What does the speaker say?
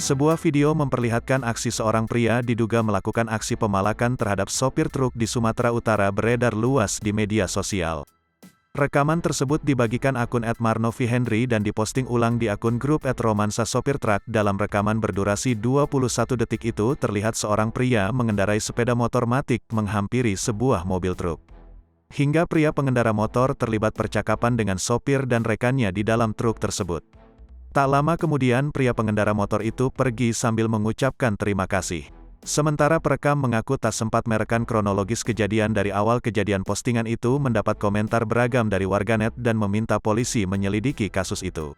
Sebuah video memperlihatkan aksi seorang pria diduga melakukan aksi pemalakan terhadap sopir truk di Sumatera Utara beredar luas di media sosial. Rekaman tersebut dibagikan akun @marnovihenry dan diposting ulang di akun grup @romansa sopir truk. Dalam rekaman berdurasi 21 detik itu terlihat seorang pria mengendarai sepeda motor matic menghampiri sebuah mobil truk. Hingga pria pengendara motor terlibat percakapan dengan sopir dan rekannya di dalam truk tersebut. Tak lama kemudian pria pengendara motor itu pergi sambil mengucapkan terima kasih. Sementara perekam mengaku tak sempat merekam kronologis kejadian dari awal kejadian. Postingan itu mendapat komentar beragam dari warganet dan meminta polisi menyelidiki kasus itu.